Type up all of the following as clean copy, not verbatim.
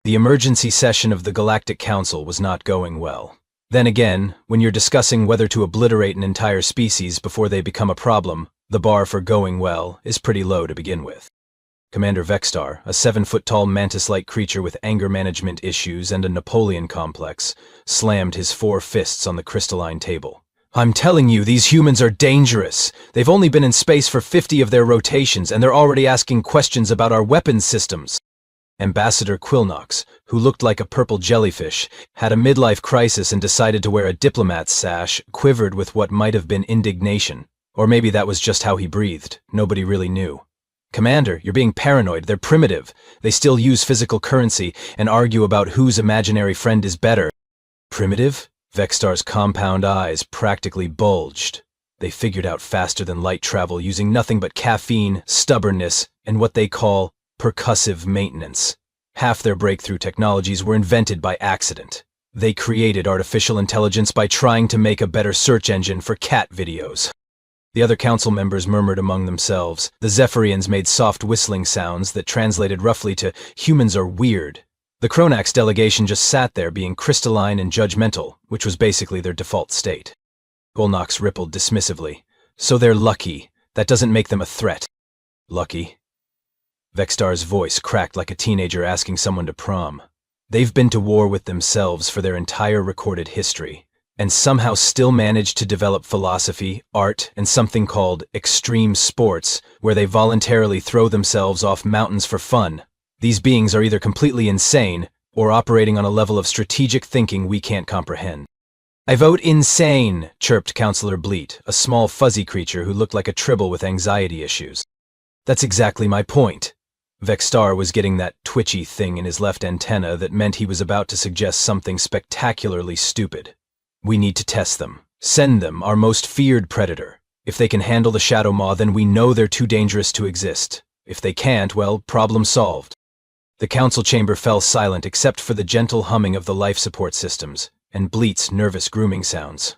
The emergency session of the Galactic Council was not going well. Then again, when you're discussing whether to obliterate an entire species before they become a problem, the bar for going well is pretty low to begin with. Commander Vexstar, a 7-foot-tall mantis-like creature with anger management issues and a Napoleon complex, slammed his 4 fists on the crystalline table. I'm telling you, these humans are dangerous. They've only been in space for 50 of their rotations, and they're already asking questions about our weapons systems. Ambassador Quillnox, who looked like a purple jellyfish, had a midlife crisis and decided to wear a diplomat's sash, quivered with what might have been indignation. Or maybe that was just how he breathed. Nobody really knew. Commander, you're being paranoid. They're primitive. They still use physical currency and argue about whose imaginary friend is better. Primitive? Vexstar's compound eyes practically bulged. They figured out faster than light travel using nothing but caffeine, stubbornness, and what they call percussive maintenance. Half their breakthrough technologies were invented by accident. They created artificial intelligence by trying to make a better search engine for cat videos. The other council members murmured among themselves. The Zephyrians made soft whistling sounds that translated roughly to "humans are weird." The Kronax delegation just sat there being crystalline and judgmental, which was basically their default state. Quillnox rippled dismissively. So they're lucky. That doesn't make them a threat. Lucky? Vexstar's voice cracked like a teenager asking someone to prom. They've been to war with themselves for their entire recorded history, and somehow still managed to develop philosophy, art, and something called extreme sports, where they voluntarily throw themselves off mountains for fun. These beings are either completely insane, or operating on a level of strategic thinking we can't comprehend. I vote insane, chirped Counselor Bleat, a small fuzzy creature who looked like a tribble with anxiety issues. That's exactly my point. Vexstar was getting that twitchy thing in his left antenna that meant he was about to suggest something spectacularly stupid. We need to test them. Send them our most feared predator. If they can handle the Shadow Maw, then we know they're too dangerous to exist. If they can't, well, problem solved. The council chamber fell silent except for the gentle humming of the life support systems, and Bleat's nervous grooming sounds.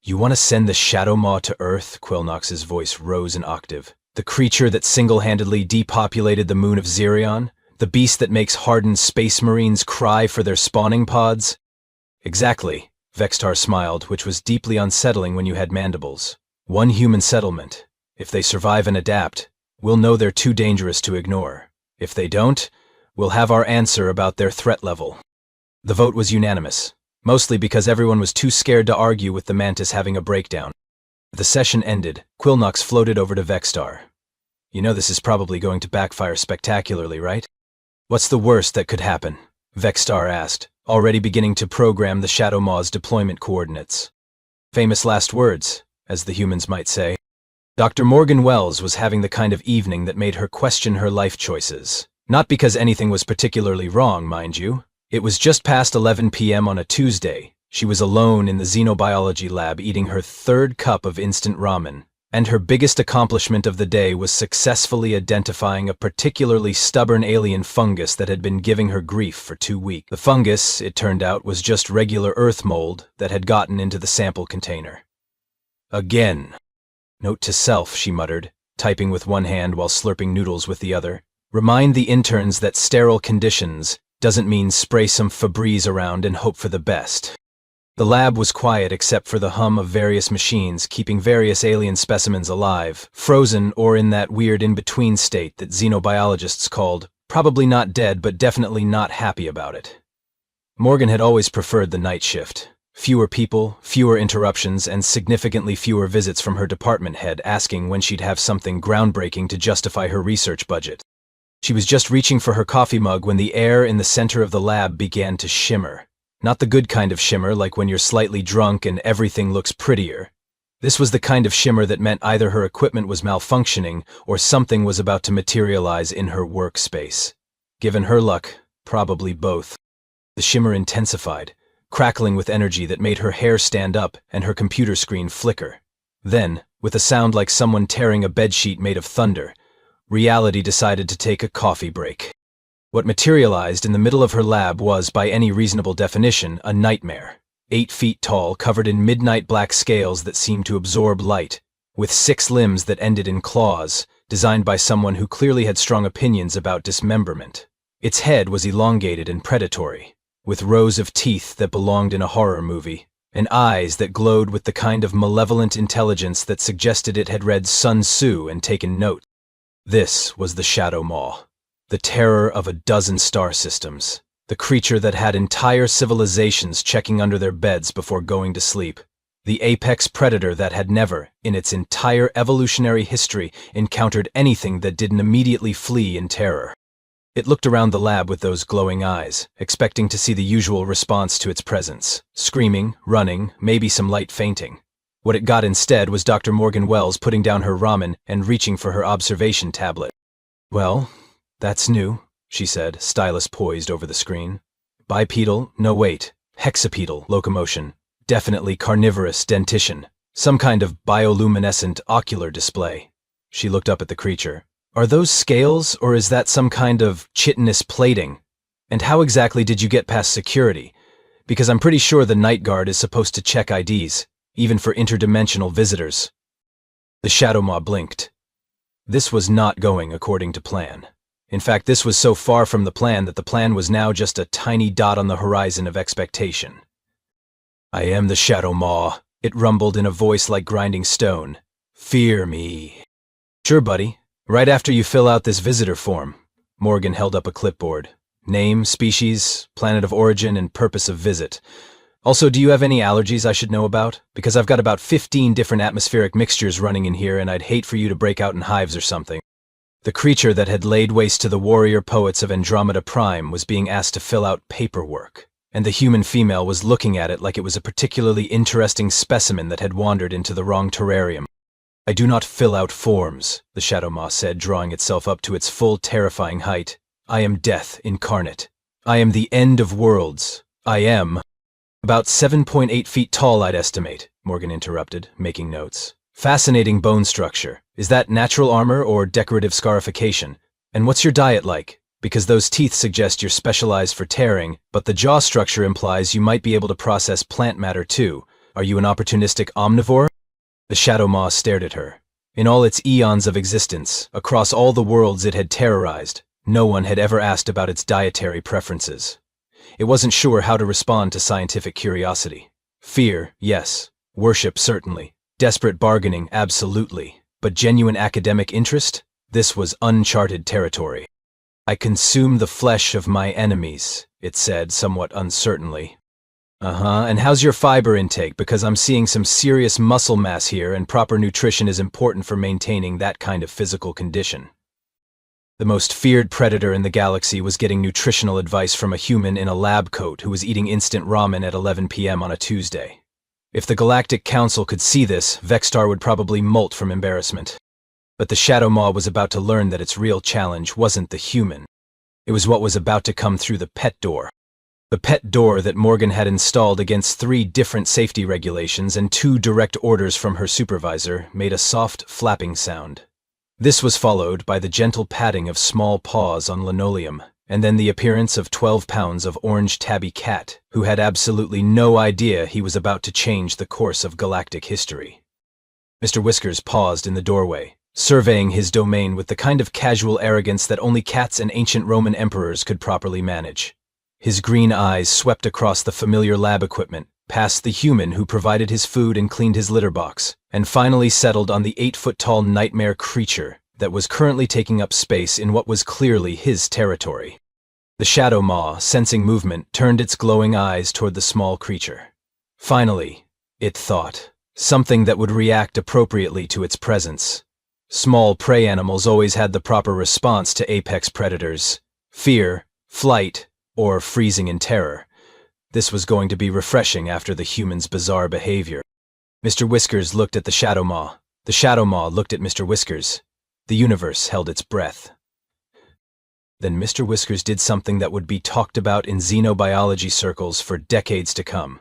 You want to send the Shadow Maw to Earth? Quillnox's voice rose an octave. The creature that single-handedly depopulated the moon of Xerion? The beast that makes hardened space marines cry for their spawning pods? Exactly, Vexstar smiled, which was deeply unsettling when you had mandibles. One human settlement. If they survive and adapt, we'll know they're too dangerous to ignore. If they don't, we'll have our answer about their threat level. The vote was unanimous, mostly because everyone was too scared to argue with the mantis having a breakdown. The session ended. Quillnox floated over to Vexstar. You know this is probably going to backfire spectacularly, right? What's the worst that could happen? Vexstar asked, already beginning to program the Shadow Maw's deployment coordinates. Famous last words, as the humans might say. Dr. Morgan Wells was having the kind of evening that made her question her life choices. Not because anything was particularly wrong, mind you. It was just past 11 p.m. on a Tuesday. She was alone in the xenobiology lab eating her 3rd cup of instant ramen, and her biggest accomplishment of the day was successfully identifying a particularly stubborn alien fungus that had been giving her grief for 2 weeks. The fungus, it turned out, was just regular earth mold that had gotten into the sample container. Again. Note to self, she muttered, typing with one hand while slurping noodles with the other. Remind the interns that sterile conditions doesn't mean spray some Febreze around and hope for the best. The lab was quiet except for the hum of various machines keeping various alien specimens alive, frozen or in that weird in-between state that xenobiologists called probably not dead but definitely not happy about it. Morgan had always preferred the night shift. Fewer people, fewer interruptions, and significantly fewer visits from her department head asking when she'd have something groundbreaking to justify her research budget. She was just reaching for her coffee mug when the air in the center of the lab began to shimmer. Not the good kind of shimmer like when you're slightly drunk and everything looks prettier. This was the kind of shimmer that meant either her equipment was malfunctioning or something was about to materialize in her workspace. Given her luck, probably both. The shimmer intensified, crackling with energy that made her hair stand up and her computer screen flicker. Then, with a sound like someone tearing a bedsheet made of thunder, reality decided to take a coffee break. What materialized in the middle of her lab was, by any reasonable definition, a nightmare. 8 feet tall, covered in midnight black scales that seemed to absorb light, with 6 limbs that ended in claws, designed by someone who clearly had strong opinions about dismemberment. Its head was elongated and predatory, with rows of teeth that belonged in a horror movie, and eyes that glowed with the kind of malevolent intelligence that suggested it had read Sun Tzu and taken notes. This was the Shadow Maw, the terror of a dozen star systems, the creature that had entire civilizations checking under their beds before going to sleep, the apex predator that had never, in its entire evolutionary history, encountered anything that didn't immediately flee in terror. It looked around the lab with those glowing eyes, expecting to see the usual response to its presence: screaming, running, maybe some light fainting. What it got instead was Dr. Morgan Wells putting down her ramen and reaching for her observation tablet. "Well, that's new," she said, stylus poised over the screen. "Bipedal, no wait, hexapedal locomotion, definitely carnivorous dentition, some kind of bioluminescent ocular display." She looked up at the creature. "Are those scales, or is that some kind of chitinous plating? And how exactly did you get past security? Because I'm pretty sure the night guard is supposed to check IDs, even for interdimensional visitors." The Shadow Maw blinked. This was not going according to plan. In fact, this was so far from the plan that the plan was now just a tiny dot on the horizon of expectation. "I am the Shadow Maw," it rumbled in a voice like grinding stone. "Fear me." "Sure, buddy. Right after you fill out this visitor form." Morgan held up a clipboard. "Name, species, planet of origin, and purpose of visit. Also, do you have any allergies I should know about? Because I've got about 15 different atmospheric mixtures running in here, and I'd hate for you to break out in hives or something." The creature that had laid waste to the warrior poets of Andromeda Prime was being asked to fill out paperwork, and the human female was looking at it like it was a particularly interesting specimen that had wandered into the wrong terrarium. "I do not fill out forms," the Shadow Maw said, drawing itself up to its full terrifying height. "I am death incarnate. I am the end of worlds. I am—" "About 7.8 feet tall, I'd estimate," Morgan interrupted, making notes. "Fascinating bone structure. Is that natural armor or decorative scarification? And what's your diet like? Because those teeth suggest you're specialized for tearing, but the jaw structure implies you might be able to process plant matter too. Are you an opportunistic omnivore?" The Shadow Maw stared at her. In all its eons of existence, across all the worlds it had terrorized, no one had ever asked about its dietary preferences. It wasn't sure how to respond to scientific curiosity. Fear, yes. Worship, certainly. Desperate bargaining, absolutely. But genuine academic interest? This was uncharted territory. "I consume the flesh of my enemies," it said, somewhat uncertainly. And how's your fiber intake? Because I'm seeing some serious muscle mass here, and proper nutrition is important for maintaining that kind of physical condition." The most feared predator in the galaxy was getting nutritional advice from a human in a lab coat who was eating instant ramen at 11 p.m. on a Tuesday. If the Galactic Council could see this, Vexstar would probably molt from embarrassment. But the Shadow Maw was about to learn that its real challenge wasn't the human. It was what was about to come through the pet door. The pet door that Morgan had installed against 3 different safety regulations and 2 direct orders from her supervisor made a soft flapping sound. This was followed by the gentle patting of small paws on linoleum, and then the appearance of 12 pounds of orange tabby cat, who had absolutely no idea he was about to change the course of galactic history. Mr. Whiskers paused in the doorway, surveying his domain with the kind of casual arrogance that only cats and ancient Roman emperors could properly manage. His green eyes swept across the familiar lab equipment, past the human who provided his food and cleaned his litter box, and finally settled on the 8-foot-tall nightmare creature that was currently taking up space in what was clearly his territory. The Shadow Maw, sensing movement, turned its glowing eyes toward the small creature. Finally, it thought, something that would react appropriately to its presence. Small prey animals always had the proper response to apex predators: fear, flight, or freezing in terror. This was going to be refreshing after the human's bizarre behavior. Mr. Whiskers looked at the Shadow Maw. The Shadow Maw looked at Mr. Whiskers. The universe held its breath. Then Mr. Whiskers did something that would be talked about in xenobiology circles for decades to come.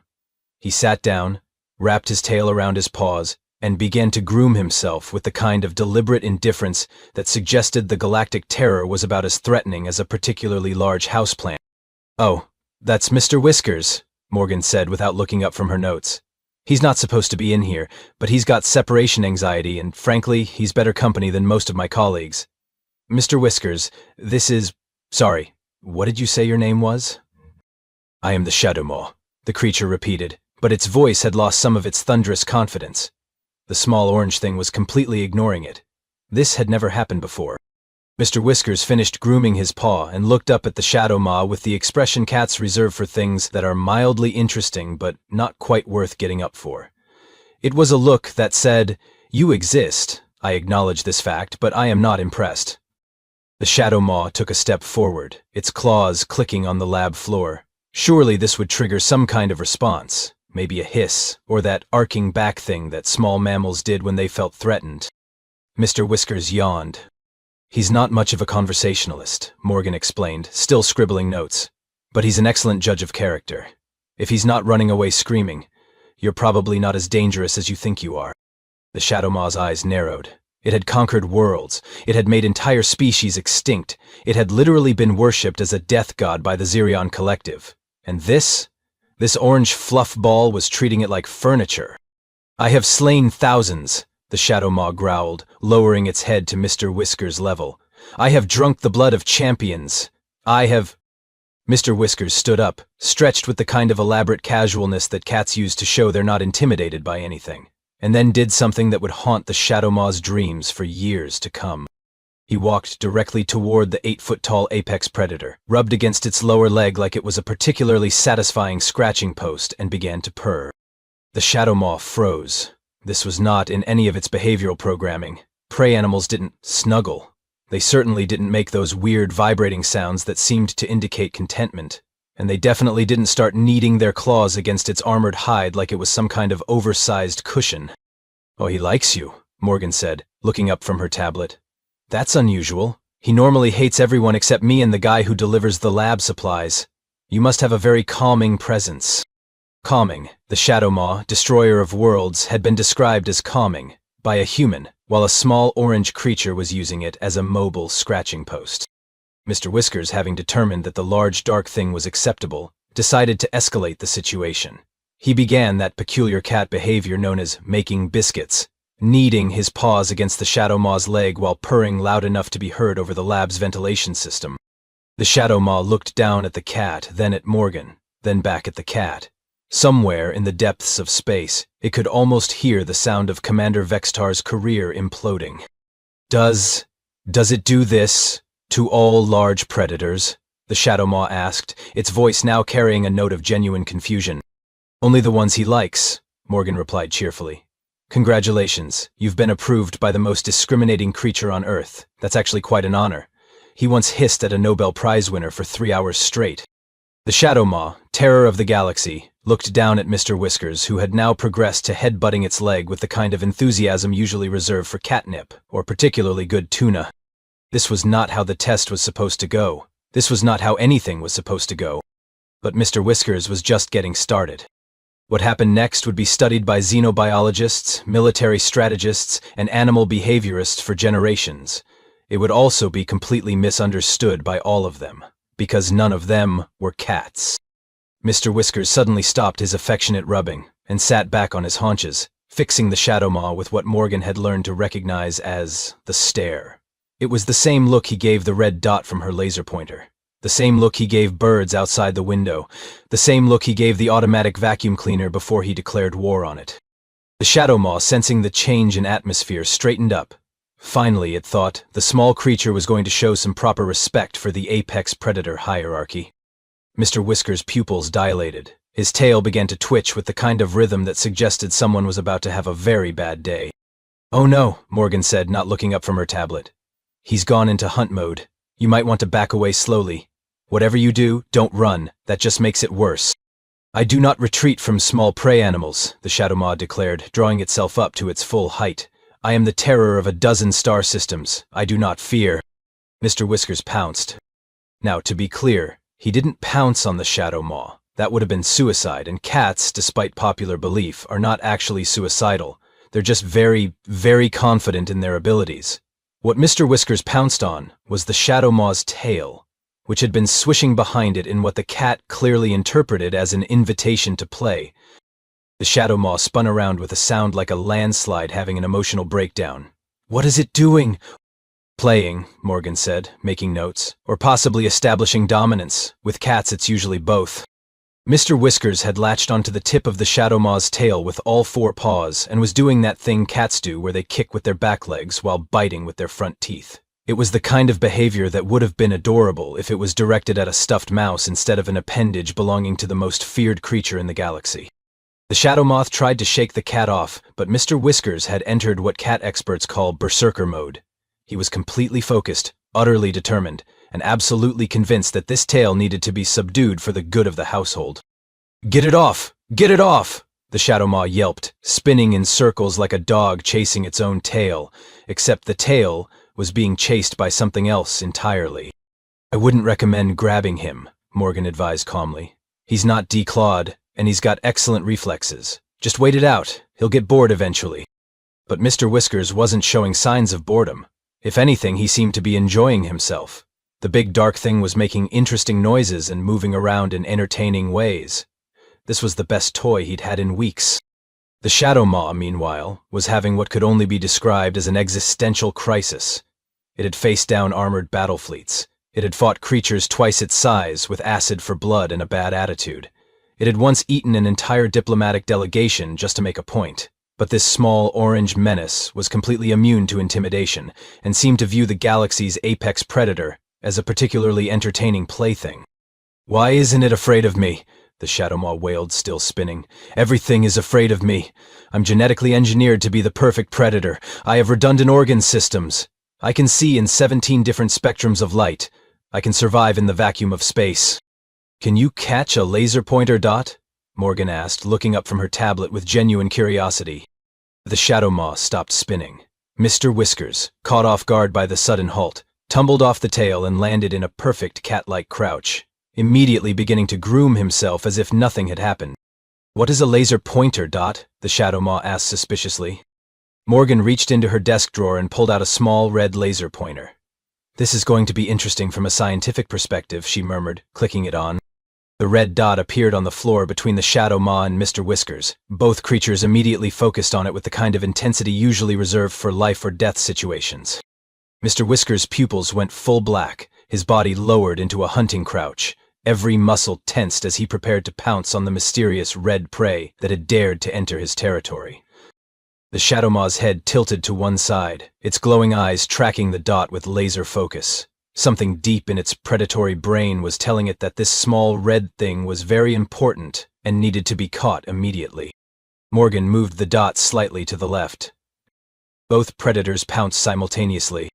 He sat down, wrapped his tail around his paws, and began to groom himself with the kind of deliberate indifference that suggested the galactic terror was about as threatening as a particularly large houseplant. "Oh, that's Mr. Whiskers," Morgan said without looking up from her notes. "He's not supposed to be in here, but he's got separation anxiety, and frankly, he's better company than most of my colleagues. Mr. Whiskers, this is... sorry, What did you say your name was? I am the Shadow Maw, the creature repeated, but its voice had lost some of its thunderous confidence. The small orange thing was completely ignoring it. This had never happened before. Mr. Whiskers finished grooming his paw and looked up at the Shadow Maw with the expression cats reserve for things that are mildly interesting but not quite worth getting up for. It was a look that said, "You exist. I acknowledge this fact, but I am not impressed." The Shadow Maw took a step forward, its claws clicking on the lab floor. Surely this would trigger some kind of response, maybe a hiss, or that arcing back thing that small mammals did when they felt threatened. Mr. Whiskers yawned. He's not much of a conversationalist, Morgan explained, still scribbling notes. But he's an excellent judge of character. If he's not running away screaming, you're probably not as dangerous as you think you are. The Shadow Maw's eyes narrowed. It had conquered worlds. It had made entire species extinct. It had literally been worshipped as a death god by the Xerion Collective. And this orange fluff ball was treating it like furniture. I have slain thousands, the Shadow Maw growled, lowering its head to Mr. Whiskers' level. I have drunk the blood of champions. I have... Mr. Whiskers stood up, stretched with the kind of elaborate casualness that cats use to show they're not intimidated by anything, and then did something that would haunt the Shadow Maw's dreams for years to come. He walked directly toward the 8-foot-tall apex predator, rubbed against its lower leg like it was a particularly satisfying scratching post, and began to purr. The Shadow Maw froze. This was not in any of its behavioral programming. Prey animals didn't snuggle. They certainly didn't make those weird vibrating sounds that seemed to indicate contentment. And they definitely didn't start kneading their claws against its armored hide like it was some kind of oversized cushion. "Oh, he likes you," Morgan said, looking up from her tablet. "That's unusual. He normally hates everyone except me and the guy who delivers the lab supplies. You must have a very calming presence." Calming, the Shadow Maw, destroyer of worlds, had been described as calming by a human, while a small orange creature was using it as a mobile scratching post. Mr. Whiskers, having determined that the large dark thing was acceptable, decided to escalate the situation. He began that peculiar cat behavior known as making biscuits, kneading his paws against the Shadow Maw's leg while purring loud enough to be heard over the lab's ventilation system. The Shadow Maw looked down at the cat, then at Morgan, then back at the cat. Somewhere in the depths of space, it could almost hear the sound of Commander Vextar's career imploding. Does it do this to all large predators?" the Shadow Maw asked, its voice now carrying a note of genuine confusion. "Only the ones he likes," Morgan replied cheerfully. "Congratulations, you've been approved by the most discriminating creature on Earth. That's actually quite an honor. He once hissed at a Nobel Prize winner for 3 hours straight." The Shadow Maw, terror of the galaxy, looked down at Mr. Whiskers, who had now progressed to headbutting its leg with the kind of enthusiasm usually reserved for catnip, or particularly good tuna. This was not how the test was supposed to go. This was not how anything was supposed to go. But Mr. Whiskers was just getting started. What happened next would be studied by xenobiologists, military strategists, and animal behaviorists for generations. It would also be completely misunderstood by all of them, because none of them were cats. Mr. Whiskers suddenly stopped his affectionate rubbing and sat back on his haunches, fixing the Shadow Maw with what Morgan had learned to recognize as the stare. It was the same look he gave the red dot from her laser pointer, the same look he gave birds outside the window, the same look he gave the automatic vacuum cleaner before he declared war on it. The Shadow Maw, sensing the change in atmosphere, straightened up. Finally, it thought, the small creature was going to show some proper respect for the apex predator hierarchy. Mr. Whiskers' pupils dilated. His tail began to twitch with the kind of rhythm that suggested someone was about to have a very bad day. "Oh no," Morgan said, not looking up from her tablet. "He's gone into hunt mode. You might want to back away slowly. Whatever you do, don't run. That just makes it worse." "I do not retreat from small prey animals," the Shadow Maw declared, drawing itself up to its full height. "I am the terror of a dozen star systems. I do not fear." Mr. Whiskers pounced. Now, to be clear, he didn't pounce on the Shadow Maw. That would have been suicide, and cats, despite popular belief, are not actually suicidal. They're just very, very confident in their abilities. What Mr. Whiskers pounced on was the Shadow Maw's tail, which had been swishing behind it in what the cat clearly interpreted as an invitation to play. The Shadow Maw spun around with a sound like a landslide having an emotional breakdown. "What is it doing? Playing, Morgan said, making notes, or possibly establishing dominance. With cats it's usually both. Mr. Whiskers had latched onto the tip of the Shadow Maw's tail with all four paws and was doing that thing cats do where they kick with their back legs while biting with their front teeth. It was the kind of behavior that would have been adorable if it was directed at a stuffed mouse instead of an appendage belonging to the most feared creature in the galaxy. The Shadow Moth tried to shake the cat off, but Mr. Whiskers had entered what cat experts call berserker mode. He was completely focused, utterly determined, and absolutely convinced that this tail needed to be subdued for the good of the household. "Get it off! Get it off!" the Shadow Maw yelped, spinning in circles like a dog chasing its own tail, except the tail was being chased by something else entirely. "I wouldn't recommend grabbing him," Morgan advised calmly. "He's not declawed, and he's got excellent reflexes. Just wait it out. He'll get bored eventually." But Mr. Whiskers wasn't showing signs of boredom. If anything, he seemed to be enjoying himself. The big dark thing was making interesting noises and moving around in entertaining ways. This was the best toy he'd had in weeks. The Shadow Maw, meanwhile, was having what could only be described as an existential crisis. It had faced down armored battle fleets. It had fought creatures twice its size with acid for blood and a bad attitude. It had once eaten an entire diplomatic delegation just to make a point. But this small orange menace was completely immune to intimidation and seemed to view the galaxy's apex predator as a particularly entertaining plaything. "Why isn't it afraid of me?" the Shadow Maw wailed, still spinning. "Everything is afraid of me. I'm genetically engineered to be the perfect predator. I have redundant organ systems. I can see in 17 different spectrums of light. I can survive in the vacuum of space." "Can you catch a laser pointer dot?" Morgan asked, looking up from her tablet with genuine curiosity. The Shadow Maw stopped spinning. Mr. Whiskers, caught off guard by the sudden halt, tumbled off the tail and landed in a perfect cat-like crouch, immediately beginning to groom himself as if nothing had happened. "What is a laser pointer, Dot?" the Shadow Maw asked suspiciously. Morgan reached into her desk drawer and pulled out a small red laser pointer. "This is going to be interesting from a scientific perspective," she murmured, clicking it on. The red dot appeared on the floor between the Shadow Maw and Mr. Whiskers. Both creatures immediately focused on it with the kind of intensity usually reserved for life or death situations. Mr. Whiskers' pupils went full black, his body lowered into a hunting crouch, every muscle tensed as he prepared to pounce on the mysterious red prey that had dared to enter his territory. The Shadow Maw's head tilted to one side, its glowing eyes tracking the dot with laser focus. Something deep in its predatory brain was telling it that this small red thing was very important and needed to be caught immediately. Morgan moved the dot slightly to the left. Both predators pounced simultaneously.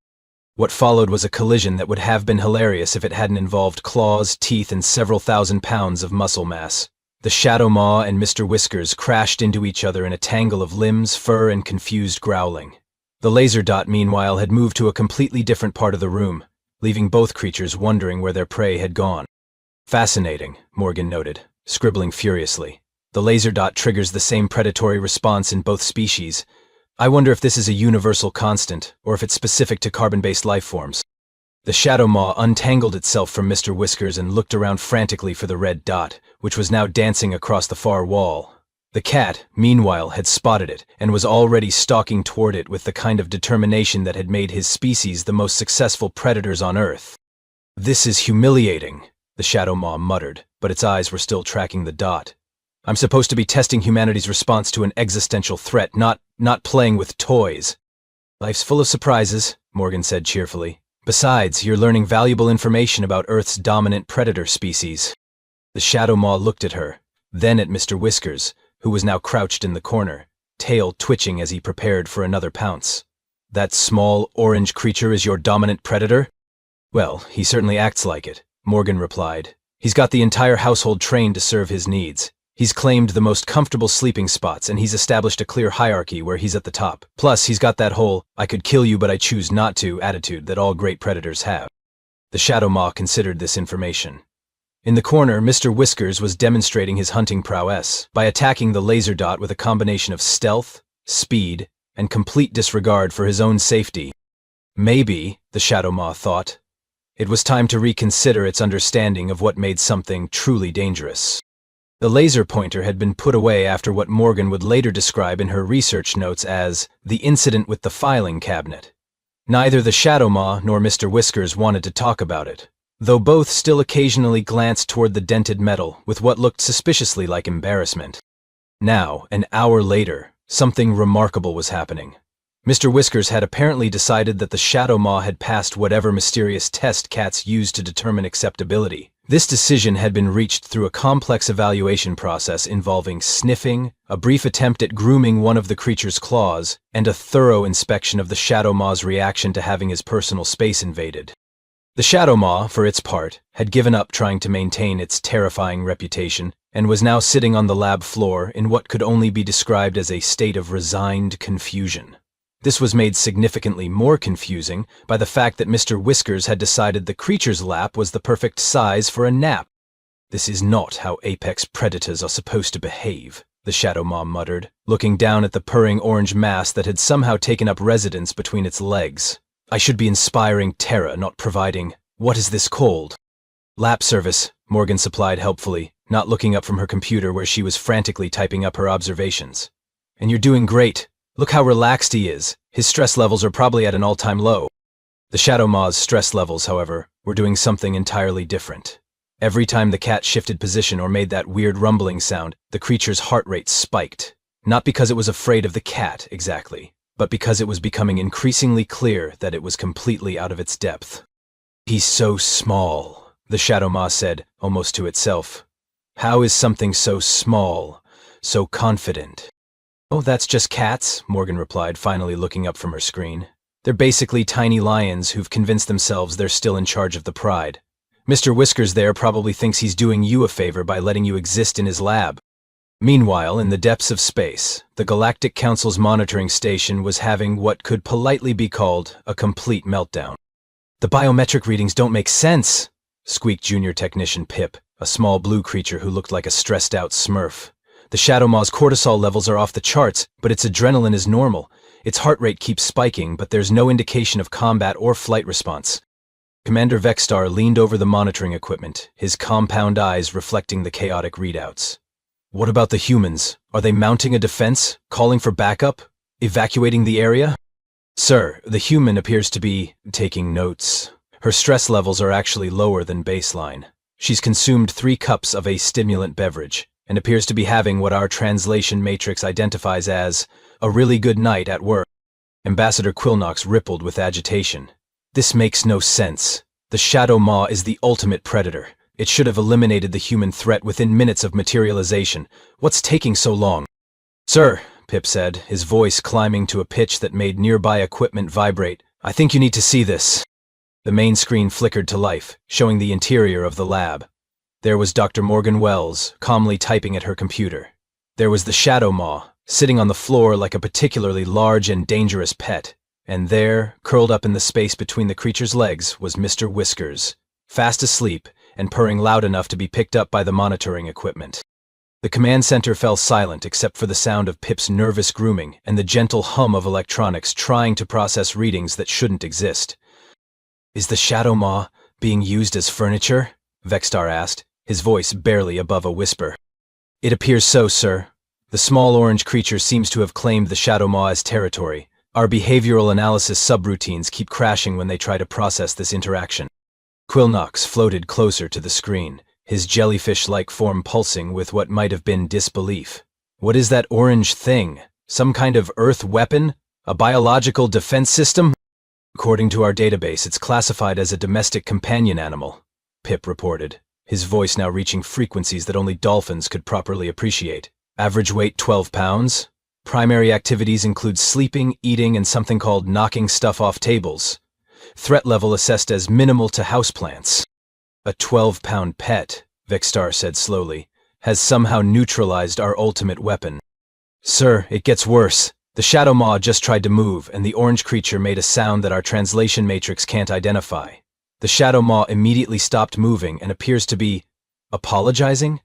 What followed was a collision that would have been hilarious if it hadn't involved claws, teeth, and several thousand pounds of muscle mass. The Shadow Maw and Mr. Whiskers crashed into each other in a tangle of limbs, fur, and confused growling. The laser dot, meanwhile, had moved to a completely different part of the room, leaving both creatures wondering where their prey had gone. "Fascinating," Morgan noted, scribbling furiously. "The laser dot triggers the same predatory response in both species. I wonder if this is a universal constant, or if it's specific to carbon-based life forms." The Shadow Maw untangled itself from Mr. Whiskers and looked around frantically for the red dot, which was now dancing across the far wall. The cat, meanwhile, had spotted it and was already stalking toward it with the kind of determination that had made his species the most successful predators on Earth. "This is humiliating," the Shadow Maw muttered, but its eyes were still tracking the dot. "I'm supposed to be testing humanity's response to an existential threat, not playing with toys." "Life's full of surprises," Morgan said cheerfully. "Besides, you're learning valuable information about Earth's dominant predator species." The Shadow Maw looked at her, then at Mr. Whiskers, who was now crouched in the corner, tail twitching as he prepared for another pounce. "That small, orange creature is your dominant predator?" "Well, he certainly acts like it," Morgan replied. "He's got the entire household trained to serve his needs. He's claimed the most comfortable sleeping spots, and he's established a clear hierarchy where he's at the top. Plus, he's got that whole, 'I could kill you but I choose not to' attitude that all great predators have." The Shadow Maw considered this information. In the corner, Mr. Whiskers was demonstrating his hunting prowess by attacking the laser dot with a combination of stealth, speed, and complete disregard for his own safety. Maybe, the Shadow Maw thought, it was time to reconsider its understanding of what made something truly dangerous. The laser pointer had been put away after what Morgan would later describe in her research notes as the incident with the filing cabinet. Neither the Shadow Maw nor Mr. Whiskers wanted to talk about it, though both still occasionally glanced toward the dented metal with what looked suspiciously like embarrassment. Now, an hour later, something remarkable was happening. Mr. Whiskers had apparently decided that the Shadow Maw had passed whatever mysterious test cats use to determine acceptability. This decision had been reached through a complex evaluation process involving sniffing, a brief attempt at grooming one of the creature's claws, and a thorough inspection of the Shadow Maw's reaction to having his personal space invaded. The Shadow Maw, for its part, had given up trying to maintain its terrifying reputation and was now sitting on the lab floor in what could only be described as a state of resigned confusion. This was made significantly more confusing by the fact that Mr. Whiskers had decided the creature's lap was the perfect size for a nap. "This is not how apex predators are supposed to behave," the Shadow Maw muttered, looking down at the purring orange mass that had somehow taken up residence between its legs. "I should be inspiring terror, not providing— what is this called?" "Lap service," Morgan supplied helpfully, not looking up from her computer where she was frantically typing up her observations. "And you're doing great. Look how relaxed he is. His stress levels are probably at an all-time low." The Shadow Maw's stress levels, however, were doing something entirely different. Every time the cat shifted position or made that weird rumbling sound, the creature's heart rate spiked. Not because it was afraid of the cat, exactly, but because it was becoming increasingly clear that it was completely out of its depth. "He's so small," the Shadow Maw said, almost to itself. "How is something so small, so confident?" "Oh, that's just cats," Morgan replied, finally looking up from her screen. "They're basically tiny lions who've convinced themselves they're still in charge of the pride. Mr. Whiskers there probably thinks he's doing you a favor by letting you exist in his lab." Meanwhile, in the depths of space, the Galactic Council's monitoring station was having what could politely be called a complete meltdown. "The biometric readings don't make sense," squeaked Junior Technician Pip, a small blue creature who looked like a stressed-out Smurf. "The Shadow Maw's cortisol levels are off the charts, but its adrenaline is normal. Its heart rate keeps spiking, but there's no indication of combat or flight response." Commander Vexstar leaned over the monitoring equipment, his compound eyes reflecting the chaotic readouts. "What about the humans? Are they mounting a defense, calling for backup, evacuating the area?" "Sir, the human appears to be taking notes. Her stress levels are actually lower than baseline. She's consumed 3 cups of a stimulant beverage, and appears to be having what our translation matrix identifies as a really good night at work." Ambassador Quillnox rippled with agitation. "This makes no sense. The Shadow Maw is the ultimate predator. It should have eliminated the human threat within minutes of materialization. What's taking so long?" "Sir," Pip said, his voice climbing to a pitch that made nearby equipment vibrate, "I think you need to see this." The main screen flickered to life, showing the interior of the lab. There was Dr. Morgan Wells, calmly typing at her computer. There was the Shadow Maw, sitting on the floor like a particularly large and dangerous pet. And there, curled up in the space between the creature's legs, was Mr. Whiskers, fast asleep and purring loud enough to be picked up by the monitoring equipment. The command center fell silent except for the sound of Pip's nervous grooming and the gentle hum of electronics trying to process readings that shouldn't exist. "Is the Shadow Maw being used as furniture?" Vexstar asked, his voice barely above a whisper. "It appears so, sir. The small orange creature seems to have claimed the Shadow Maw as territory. Our behavioral analysis subroutines keep crashing when they try to process this interaction." Quillnox floated closer to the screen, his jellyfish-like form pulsing with what might have been disbelief. "What is that orange thing? Some kind of Earth weapon? A biological defense system?" "According to our database, it's classified as a domestic companion animal," Pip reported, his voice now reaching frequencies that only dolphins could properly appreciate. "Average weight 12 pounds. Primary activities include sleeping, eating, and something called knocking stuff off tables. Threat level assessed as minimal to houseplants." "A 12-pound pet," Vexstar said slowly, "has somehow neutralized our ultimate weapon." "Sir, it gets worse. The Shadow Maw just tried to move, and the orange creature made a sound that our translation matrix can't identify. The Shadow Maw immediately stopped moving and appears to be apologizing."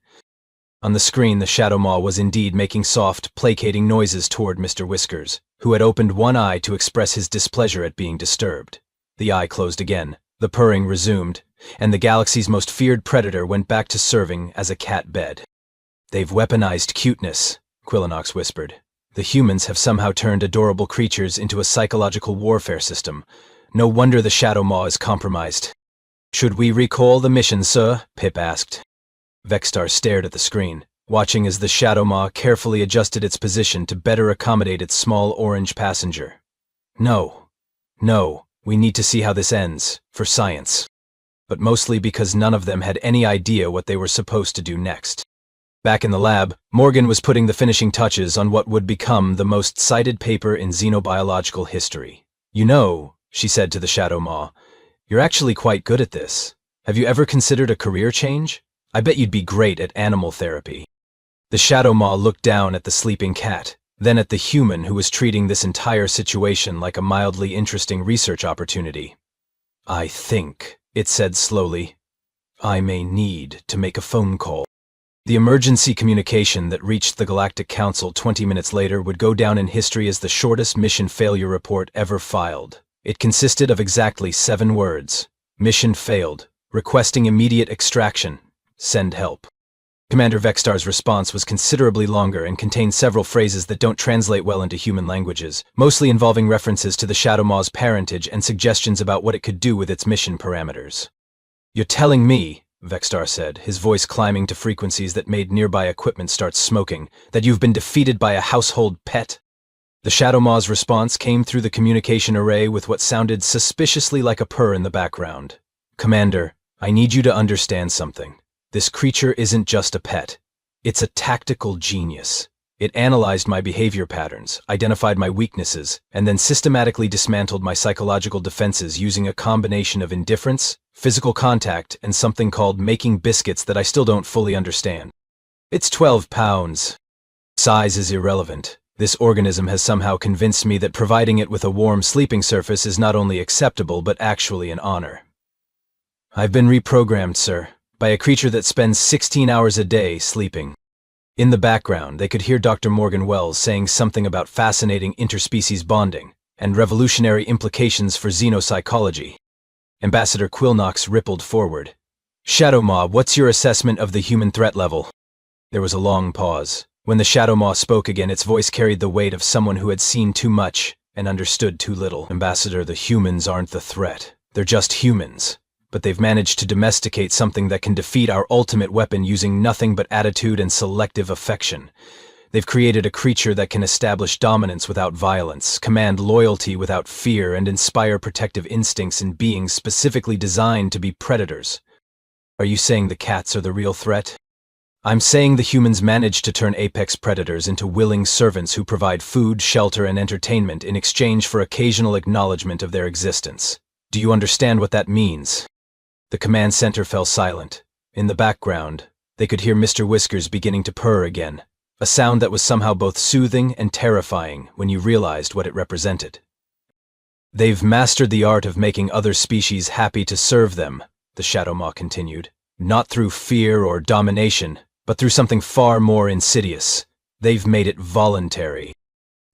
On the screen, the Shadow Maw was indeed making soft, placating noises toward Mr. Whiskers, who had opened one eye to express his displeasure at being disturbed. The eye closed again, the purring resumed, and the galaxy's most feared predator went back to serving as a cat bed. "They've weaponized cuteness," Quillinox whispered. The humans have somehow turned adorable creatures into a psychological warfare system. No wonder the Shadow Maw is compromised. Should we recall the mission, sir? Pip asked. Vexstar stared at the screen, watching as the Shadow Maw carefully adjusted its position to better accommodate its small orange passenger. No, we need to see how this ends, for science. But mostly because none of them had any idea what they were supposed to do next. Back in the lab, Morgan was putting the finishing touches on what would become the most cited paper in xenobiological history. You know, she said to the Shadow Maw, you're actually quite good at this. Have you ever considered a career change? I bet you'd be great at animal therapy. The Shadow Maw looked down at the sleeping cat, then at the human who was treating this entire situation like a mildly interesting research opportunity. I think, it said slowly, I may need to make a phone call. The emergency communication that reached the Galactic Council 20 minutes later would go down in history as the shortest mission failure report ever filed. It consisted of exactly 7 words. Mission failed. Requesting immediate extraction. Send help. Commander Vexstar's response was considerably longer and contained several phrases that don't translate well into human languages, mostly involving references to the Shadow Maw's parentage and suggestions about what it could do with its mission parameters. You're telling me, Vexstar said, his voice climbing to frequencies that made nearby equipment start smoking, that you've been defeated by a household pet? The Shadow Maw's response came through the communication array with what sounded suspiciously like a purr in the background. Commander, I need you to understand something. This creature isn't just a pet. It's a tactical genius. It analyzed my behavior patterns, identified my weaknesses, and then systematically dismantled my psychological defenses using a combination of indifference, physical contact, and something called making biscuits that I still don't fully understand. It's 12 pounds. Size is irrelevant. This organism has somehow convinced me that providing it with a warm sleeping surface is not only acceptable but actually an honor. I've been reprogrammed, sir, by a creature that spends 16 hours a day sleeping. In the background, they could hear Dr. Morgan Wells saying something about fascinating interspecies bonding and revolutionary implications for xenopsychology. Ambassador Quillnox rippled forward. Shadow Maw, what's your assessment of the human threat level? There was a long pause. When the Shadow Maw spoke again, its voice carried the weight of someone who had seen too much and understood too little. Ambassador, the humans aren't the threat. They're just humans. But they've managed to domesticate something that can defeat our ultimate weapon using nothing but attitude and selective affection. They've created a creature that can establish dominance without violence, command loyalty without fear, and inspire protective instincts in beings specifically designed to be predators. Are you saying the cats are the real threat? I'm saying the humans managed to turn apex predators into willing servants who provide food, shelter, and entertainment in exchange for occasional acknowledgement of their existence. Do you understand what that means? The command center fell silent. In the background, they could hear Mr. Whiskers beginning to purr again, a sound that was somehow both soothing and terrifying when you realized what it represented. They've mastered the art of making other species happy to serve them, the Shadow Maw continued, not through fear or domination, but through something far more insidious. They've made it voluntary.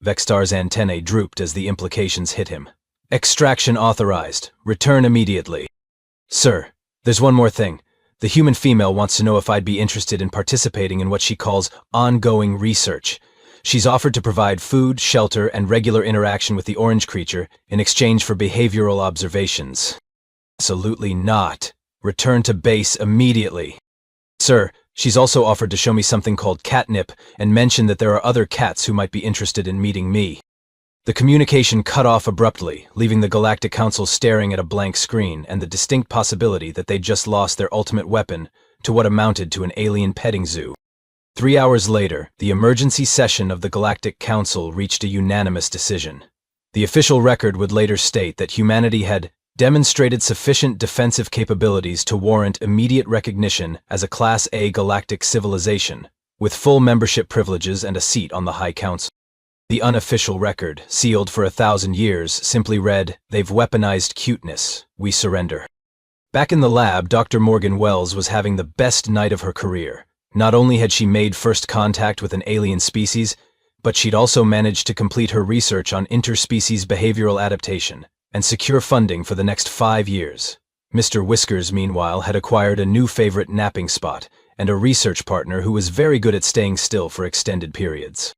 Vexstar's antennae drooped as the implications hit him. Extraction authorized. Return immediately. Sir, there's one more thing. The human female wants to know if I'd be interested in participating in what she calls ongoing research. She's offered to provide food, shelter, and regular interaction with the orange creature in exchange for behavioral observations. Absolutely not. Return to base immediately. Sir, she's also offered to show me something called catnip and mentioned that there are other cats who might be interested in meeting me. The communication cut off abruptly, leaving the Galactic Council staring at a blank screen and the distinct possibility that they'd just lost their ultimate weapon to what amounted to an alien petting zoo. 3 hours later, the emergency session of the Galactic Council reached a unanimous decision. The official record would later state that humanity had demonstrated sufficient defensive capabilities to warrant immediate recognition as a Class A galactic civilization, with full membership privileges and a seat on the High Council. The unofficial record, sealed for 1,000 years, simply read, "They've weaponized cuteness. We surrender." Back in the lab, Dr. Morgan Wells was having the best night of her career. Not only had she made first contact with an alien species, but she'd also managed to complete her research on interspecies behavioral adaptation and secure funding for the next 5 years. Mr. Whiskers, meanwhile, had acquired a new favorite napping spot and a research partner who was very good at staying still for extended periods.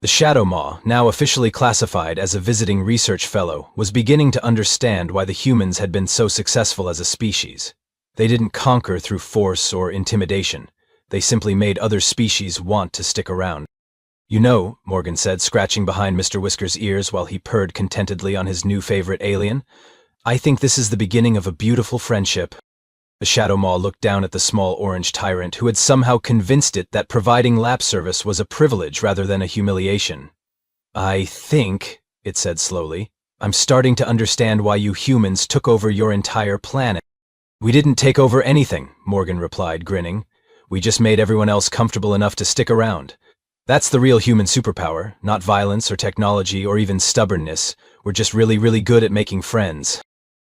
The Shadow Maw, now officially classified as a visiting research fellow, was beginning to understand why the humans had been so successful as a species. They didn't conquer through force or intimidation. They simply made other species want to stick around. "You know," Morgan said, scratching behind Mr. Whisker's ears while he purred contentedly on his new favorite alien, "I think this is the beginning of a beautiful friendship." The Shadow Maw looked down at the small orange tyrant who had somehow convinced it that providing lap service was a privilege rather than a humiliation. "I think," it said slowly, "I'm starting to understand why you humans took over your entire planet." "We didn't take over anything," Morgan replied, grinning. "We just made everyone else comfortable enough to stick around. That's the real human superpower, not violence or technology or even stubbornness. We're just really, really good at making friends."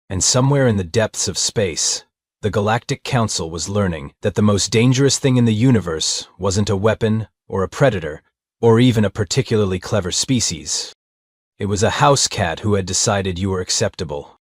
And somewhere in the depths of space, the Galactic Council was learning that the most dangerous thing in the universe wasn't a weapon or a predator or even a particularly clever species. It was a house cat who had decided you were acceptable.